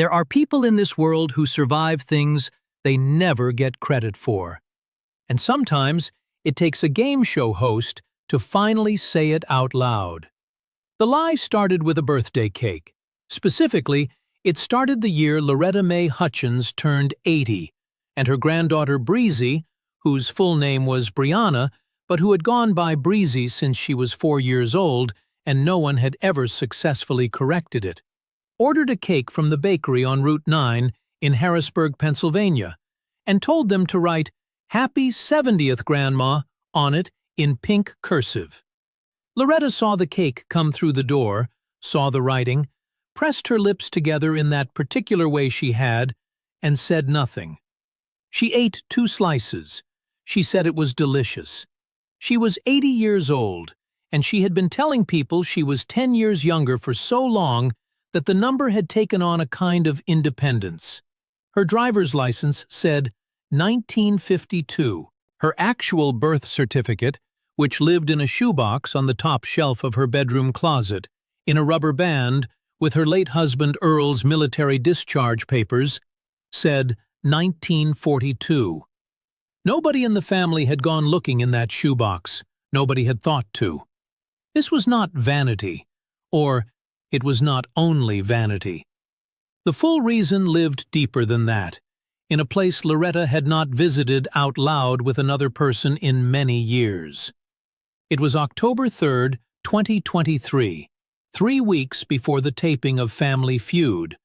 There are people in this world who survive things they never get credit for. And sometimes it takes a game show host to finally say it out loud. The lie started with a birthday cake. Specifically, it started the year Loretta Mae Hutchins turned 80, and her granddaughter Breezy, whose full name was Brianna, but who had gone by Breezy since she was 4 years old and no one had ever successfully corrected it, ordered a cake from the bakery on Route 9 in Harrisburg, Pennsylvania, and told them to write "Happy 70th, Grandma" on it in pink cursive. Loretta saw the cake come through the door, saw the writing, pressed her lips together in that particular way she had, and said nothing. She ate 2 slices. She said it was delicious. She was 80 years old, and she had been telling people she was 10 years younger for so long that the number had taken on a kind of independence. Her driver's license said 1952. Her actual birth certificate, which lived in a shoebox on the top shelf of her bedroom closet, in a rubber band with her late husband Earl's military discharge papers, said 1942. Nobody in the family had gone looking in that shoebox. Nobody had thought to. This was not vanity, or it was not only vanity. The full reason lived deeper than that, in a place Loretta had not visited out loud with another person in many years. It was October 3, 2023, 3 weeks before the taping of Family Feud,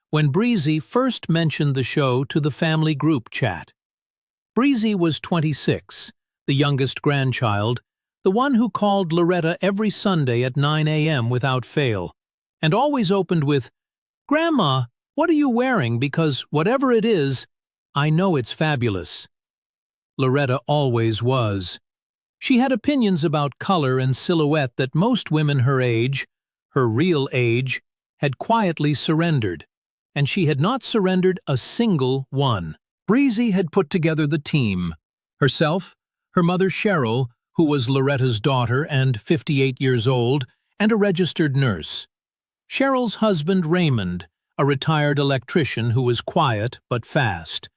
when Breezy first mentioned the show to the family group chat. Breezy was 26, the youngest grandchild, the one who called Loretta every Sunday at 9 a.m. without fail, and always opened with, "Grandma, what are you wearing? Because whatever it is, I know it's fabulous." Loretta always was. She had opinions about color and silhouette that most women her age, her real age, had quietly surrendered, and she had not surrendered a single one. Breezy had put together the team: herself, her mother Cheryl, who was Loretta's daughter and 58 years old, and a registered nurse; Cheryl's husband Raymond, a retired electrician who was quiet but fast;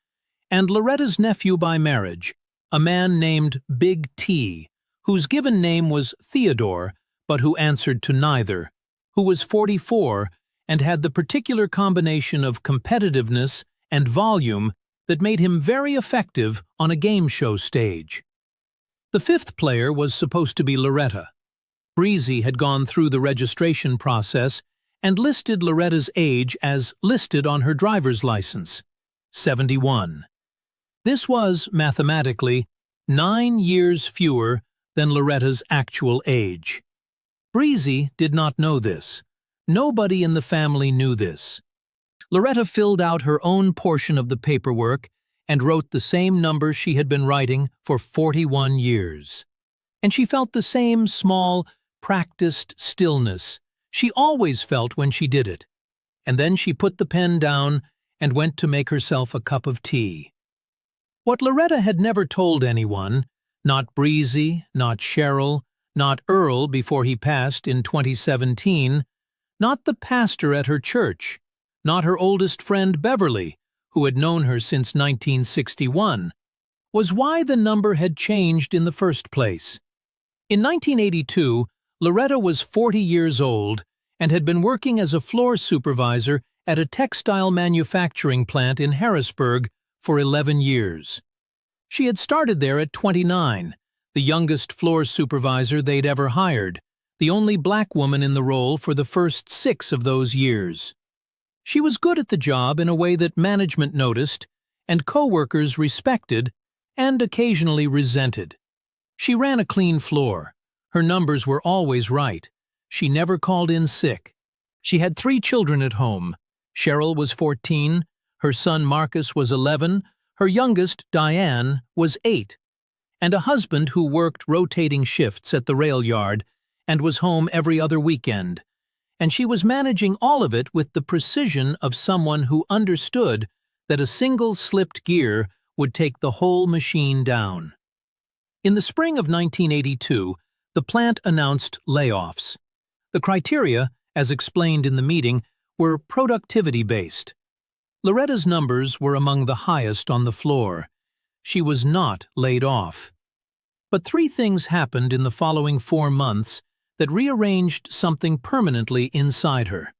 and Loretta's nephew by marriage, a man named Big T, whose given name was Theodore, but who answered to neither, who was 44 and had the particular combination of competitiveness and volume that made him very effective on a game show stage. The 5th player was supposed to be Loretta. Breezy had gone through the registration process and listed Loretta's age as listed on her driver's license, 71. This was, mathematically, 9 years fewer than Loretta's actual age. Breezy did not know this. Nobody in the family knew this. Loretta filled out her own portion of the paperwork and wrote the same number she had been writing for 41 years. And she felt the same small, practiced stillness she always felt when she did it. And then she put the pen down and went to make herself a cup of tea. What Loretta had never told anyone, not Breezy, not Cheryl, not Earl before he passed in 2017, not the pastor at her church, not her oldest friend Beverly, who had known her since 1961, was why the number had changed in the first place. In 1982, Loretta was 40 years old and had been working as a floor supervisor at a textile manufacturing plant in Harrisburg for 11 years. She had started there at 29, the youngest floor supervisor they'd ever hired, the only black woman in the role for the first 6 of those years. She was good at the job in a way that management noticed and co-workers respected and occasionally resented. She ran a clean floor. Her numbers were always right. She never called in sick. She had 3 children at home. Cheryl was 14, her son Marcus was 11, her youngest, Diane, was 8, and a husband who worked rotating shifts at the rail yard and was home every other weekend. And she was managing all of it with the precision of someone who understood that a single slipped gear would take the whole machine down. In the spring of 1982, the plant announced layoffs. The criteria, as explained in the meeting, were productivity-based. Loretta's numbers were among the highest on the floor. She was not laid off. But 3 things happened in the following 4 months that rearranged something permanently inside her.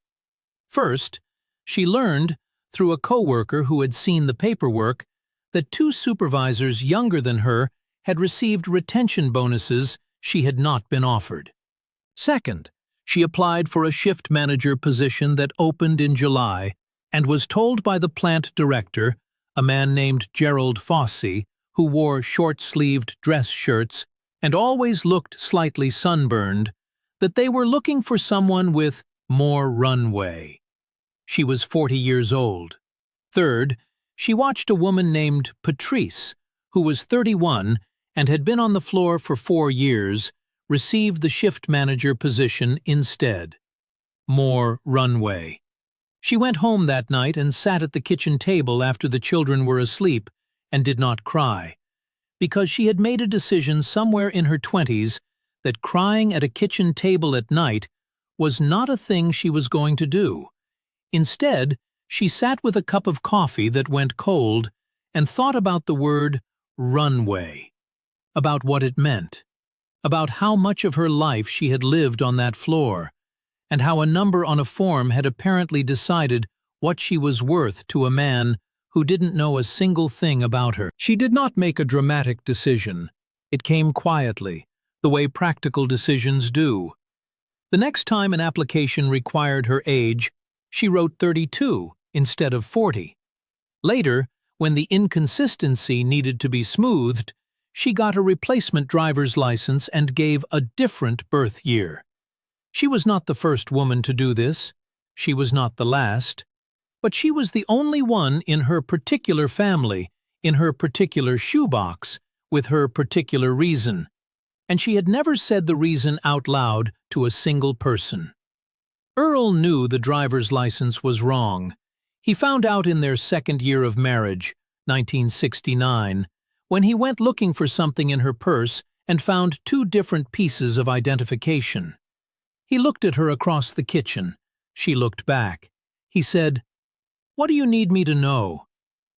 First, she learned, through a coworker who had seen the paperwork, that 2 supervisors younger than her had received retention bonuses she had not been offered. Second, she applied for a shift manager position that opened in July and was told by the plant director, a man named Gerald Fossey, who wore short-sleeved dress shirts and always looked slightly sunburned, that they were looking for someone with more runway. She was 40 years old. Third, she watched a woman named Patrice, who was 31 and had been on the floor for 4 years, receive the shift manager position instead. More runway. She went home that night and sat at the kitchen table after the children were asleep and did not cry, because she had made a decision somewhere in her 20s that crying at a kitchen table at night was not a thing she was going to do. Instead, she sat with a cup of coffee that went cold and thought about the word runway, about what it meant, about how much of her life she had lived on that floor, and how a number on a form had apparently decided what she was worth to a man who didn't know a single thing about her. She did not make a dramatic decision. It came quietly, the way practical decisions do. The next time an application required her age, she wrote 32 instead of 40. Later, when the inconsistency needed to be smoothed, she got a replacement driver's license and gave a different birth year. She was not the first woman to do this. She was not the last. But she was the only one in her particular family, in her particular shoebox, with her particular reason. And she had never said the reason out loud to a single person. Earl knew the driver's license was wrong. He found out in their 2nd year of marriage, 1969, when he went looking for something in her purse and found 2 different pieces of identification. He looked at her across the kitchen. She looked back. He said, "What do you need me to know?"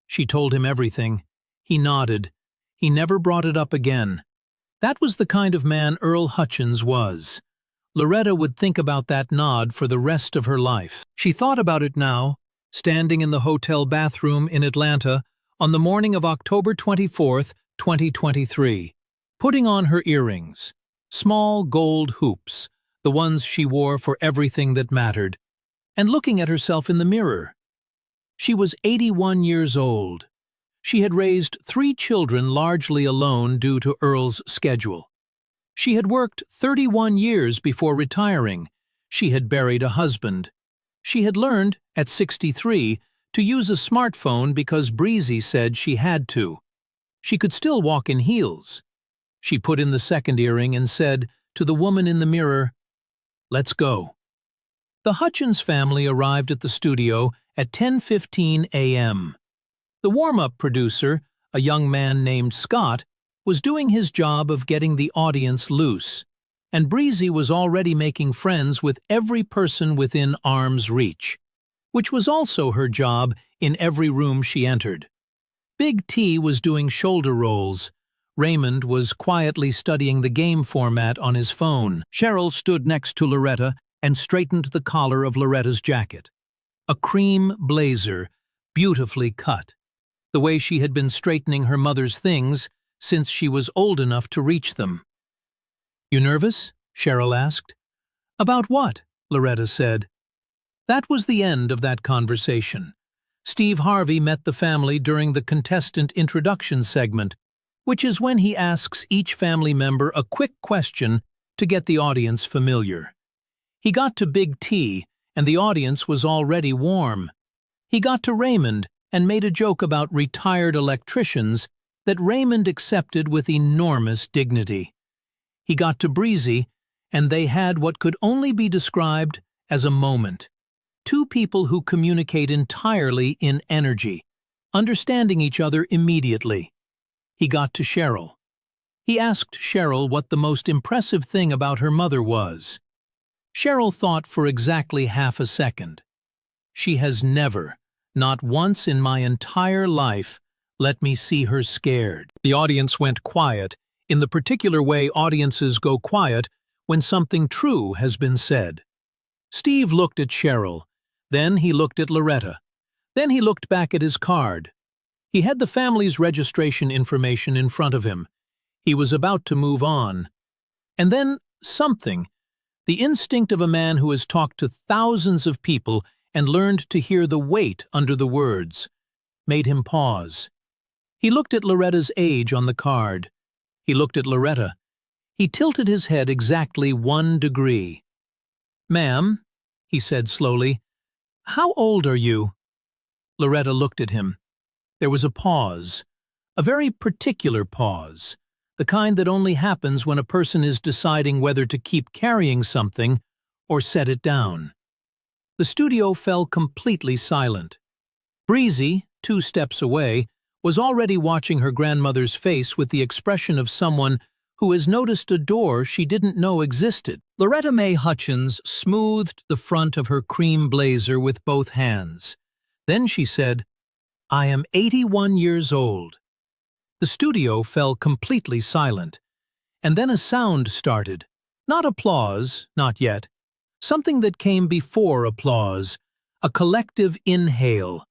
She told him everything. He nodded. He never brought it up again. That was the kind of man Earl Hutchins was. Loretta would think about that nod for the rest of her life. She thought about it now, standing in the hotel bathroom in Atlanta on the morning of October 24th, 2023, putting on her earrings, small gold hoops, the ones she wore for everything that mattered, and looking at herself in the mirror. She was 81 years old. She had raised 3 children largely alone due to Earl's schedule. She had worked 31 years before retiring. She had buried a husband. She had learned, at 63, to use a smartphone because Breezy said she had to. She could still walk in heels. She put in the 2nd earring and said to the woman in the mirror, "Let's go." The Hutchins family arrived at the studio at 10:15 a.m. The warm-up producer, a young man named Scott, was doing his job of getting the audience loose, and Breezy was already making friends with every person within arm's reach, which was also her job in every room she entered. Big T was doing shoulder rolls. Raymond was quietly studying the game format on his phone. Cheryl stood next to Loretta and straightened the collar of Loretta's jacket. A cream blazer, beautifully cut, the way she had been straightening her mother's things since she was old enough to reach them. "You nervous?" Cheryl asked. "About what?" Loretta said. That was the end of that conversation. Steve Harvey met the family during the contestant introduction segment, which is when he asks each family member a quick question to get the audience familiar. He got to Big T, and the audience was already warm. He got to Raymond and made a joke about retired electricians that Raymond accepted with enormous dignity. He got to Breezy, and they had what could only be described as a moment. 2 people who communicate entirely in energy, understanding each other immediately. He got to Cheryl. He asked Cheryl what the most impressive thing about her mother was. Cheryl thought for exactly half a second. She has never Not once in my entire life let me see her scared." The audience went quiet, in the particular way audiences go quiet when something true has been said. Steve looked at Cheryl. Then he looked at Loretta. Then he looked back at his card. He had the family's registration information in front of him. He was about to move on. And then something, the instinct of a man who has talked to thousands of people and learned to hear the weight under the words, made him pause. He looked at Loretta's age on the card. He looked at Loretta. He tilted his head exactly 1 degree. "Ma'am," he said slowly, "how old are you?" Loretta looked at him. There was a pause, a very particular pause, the kind that only happens when a person is deciding whether to keep carrying something or set it down. The studio fell completely silent. Breezy, 2 steps away, was already watching her grandmother's face with the expression of someone who has noticed a door she didn't know existed. Loretta Mae Hutchins smoothed the front of her cream blazer with both hands. Then she said, "I am 81 years old." The studio fell completely silent, and then a sound started. Not applause, not yet. Something that came before applause, a collective inhale,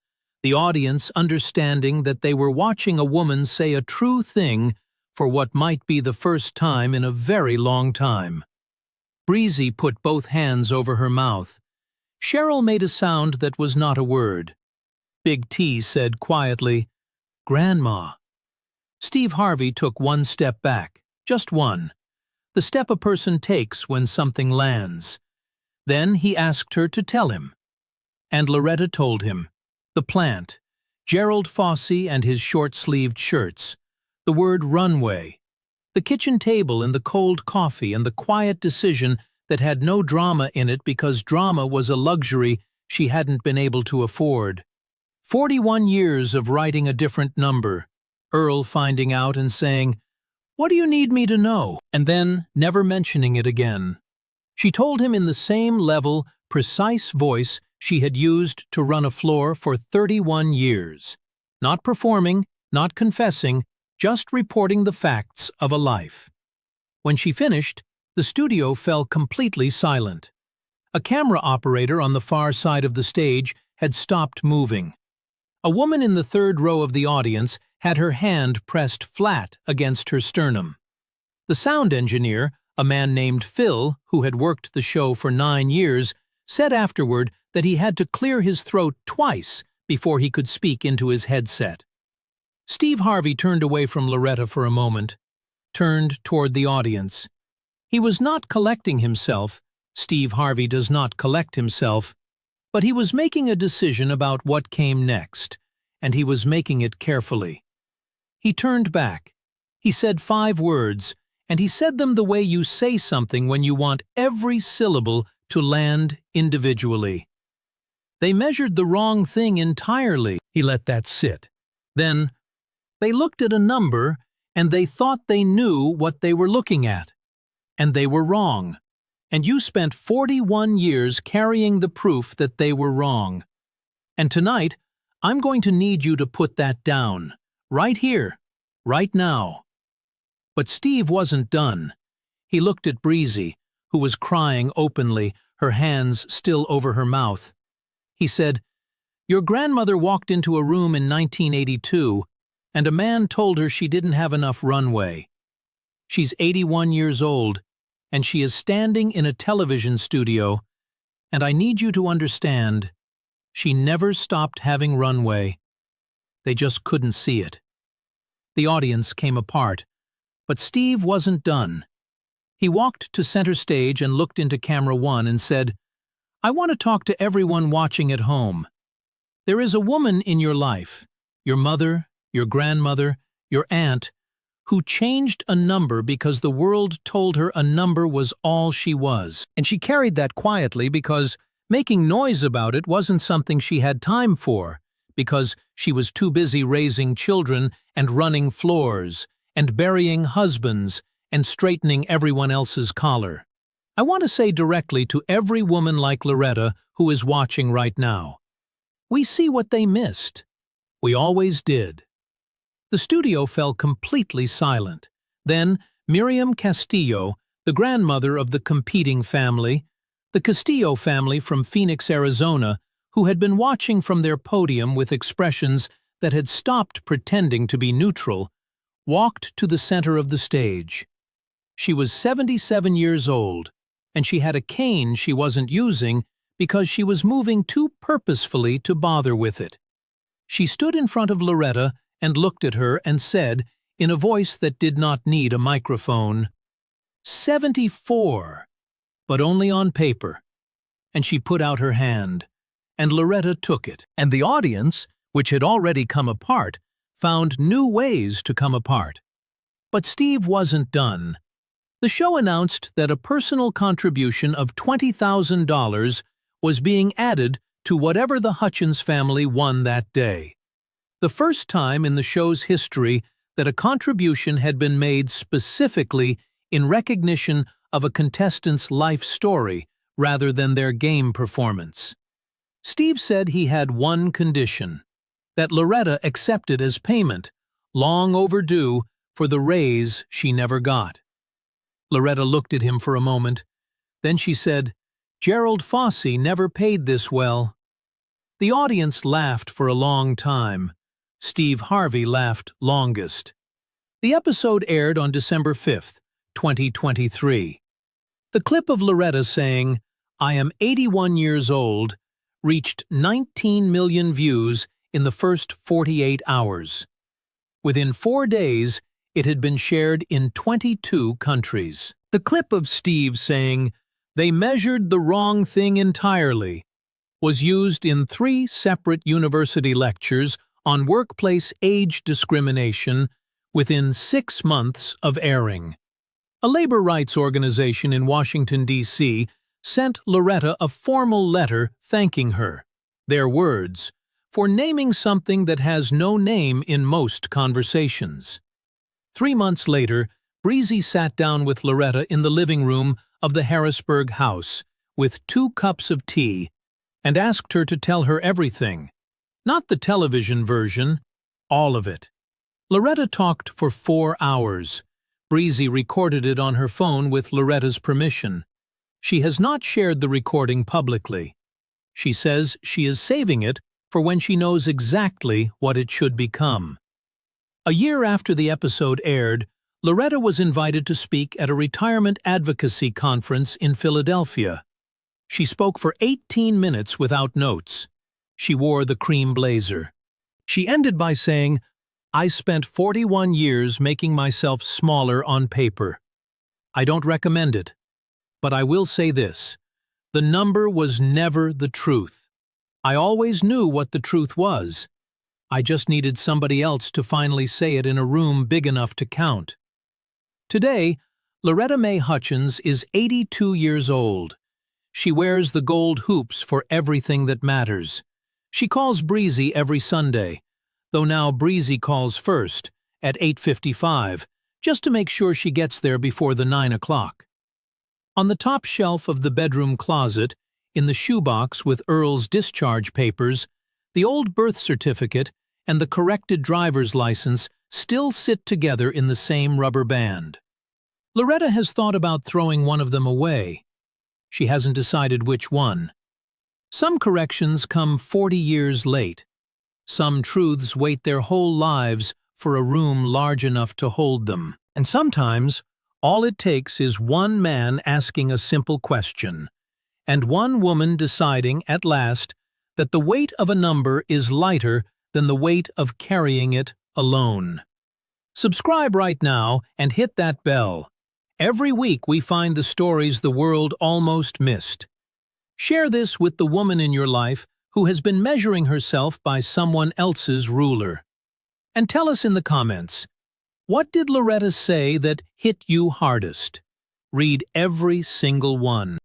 the audience understanding that they were watching a woman say a true thing for what might be the first time in a very long time. Breezy put both hands over her mouth. Cheryl made a sound that was not a word. Big T said quietly, "Grandma." Steve Harvey took 1 step back, just one, the step a person takes when something lands. Then he asked her to tell him. And Loretta told him. The plant, Gerald Fossey and his short-sleeved shirts, the word runway, the kitchen table and the cold coffee and the quiet decision that had no drama in it because drama was a luxury she hadn't been able to afford. 41 years of writing a different number, Earl finding out and saying, "What do you need me to know?" and then never mentioning it again. She told him in the same level, precise voice she had used to run a floor for 31 years. Not performing, not confessing, just reporting the facts of a life. When she finished, the studio fell completely silent. A camera operator on the far side of the stage had stopped moving. A woman in the 3rd row of the audience had her hand pressed flat against her sternum. The sound engineer, a man named Phil, who had worked the show for 9 years, said afterward that he had to clear his throat twice before he could speak into his headset. Steve Harvey turned away from Loretta for a moment, turned toward the audience. He was not collecting himself. Steve Harvey does not collect himself. But he was making a decision about what came next, and he was making it carefully. He turned back. He said 5 words, and he said them the way you say something when you want every syllable to land individually. They measured the wrong thing entirely. He let that sit. Then, they looked at a number, and they thought they knew what they were looking at. And they were wrong. And you spent 41 years carrying the proof that they were wrong. And tonight, I'm going to need you to put that down. Right here. Right now. But Steve wasn't done. He looked at Breezy, who was crying openly, her hands still over her mouth. He said, "Your grandmother walked into a room in 1982, and a man told her she didn't have enough runway. She's 81 years old, and she is standing in a television studio, and I need you to understand, she never stopped having runway. They just couldn't see it." The audience came apart, but Steve wasn't done. He walked to center stage and looked into camera 1 and said, "I want to talk to everyone watching at home. There is a woman in your life, your mother, your grandmother, your aunt, who changed a number because the world told her a number was all she was. And she carried that quietly because making noise about it wasn't something she had time for, because she was too busy raising children and running floors and burying husbands and straightening everyone else's collar. I want to say directly to every woman like Loretta who is watching right now, We see what they missed. We always did. The studio fell completely silent. Then Miriam Castillo, the grandmother of the competing family, the Castillo family from Phoenix, Arizona, who had been watching from their podium with expressions that had stopped pretending to be neutral, walked to the center of the stage. She was 77 years old, and she had a cane she wasn't using because she was moving too purposefully to bother with it. She stood in front of Loretta and looked at her and said, in a voice that did not need a microphone, 74, but only on paper. And she put out her hand, and Loretta took it. And the audience, which had already come apart, found new ways to come apart. But Steve wasn't done. The show announced that a personal contribution of $20,000 was being added to whatever the Hutchins family won that day. The first time in the show's history that a contribution had been made specifically in recognition of a contestant's life story rather than their game performance. Steve said he had one condition, that Loretta accepted as payment, long overdue, for the raise she never got. Loretta looked at him for a moment. Then she said, "Gerald Fossey never paid this well." The audience laughed for a long time. Steve Harvey laughed longest. The episode aired on December 5th, 2023. The clip of Loretta saying, "I am 81 years old," reached 19 million views in the first 48 hours. Within 4 days, it had been shared in 22 countries. The clip of Steve saying, "They measured the wrong thing entirely," was used in 3 separate university lectures on workplace age discrimination within 6 months of airing. A labor rights organization in Washington, D.C. sent Loretta a formal letter thanking her, their words, for naming something that has no name in most conversations. 3 months later, Breezy sat down with Loretta in the living room of the Harrisburg house with 2 cups of tea and asked her to tell her everything. Not the television version, all of it. Loretta talked for 4 hours. Breezy recorded it on her phone with Loretta's permission. She has not shared the recording publicly. She says she is saving it for when she knows exactly what it should become. A year after the episode aired, Loretta was invited to speak at a retirement advocacy conference in Philadelphia. She spoke for 18 minutes without notes. She wore the cream blazer. She ended by saying, "I spent 41 years making myself smaller on paper. I don't recommend it. But I will say this, the number was never the truth. I always knew what the truth was. I just needed somebody else to finally say it in a room big enough to count." Today, Loretta Mae Hutchins is 82 years old. She wears the gold hoops for everything that matters. She calls Breezy every Sunday, though now Breezy calls first, at 8:55, just to make sure she gets there before the 9 o'clock. On the top shelf of the bedroom closet, in the shoebox with Earl's discharge papers, the old birth certificate and the corrected driver's license still sit together in the same rubber band. Loretta has thought about throwing one of them away. She hasn't decided which one. Some corrections come 40 years late. Some truths wait their whole lives for a room large enough to hold them. And sometimes, all it takes is one man asking a simple question, and one woman deciding, at last, that the weight of a number is lighter than the weight of carrying it alone. Subscribe right now and hit that bell. Every week we find the stories the world almost missed. Share this with the woman in your life who has been measuring herself by someone else's ruler. And tell us in the comments, what did Loretta say that hit you hardest? Read every single one.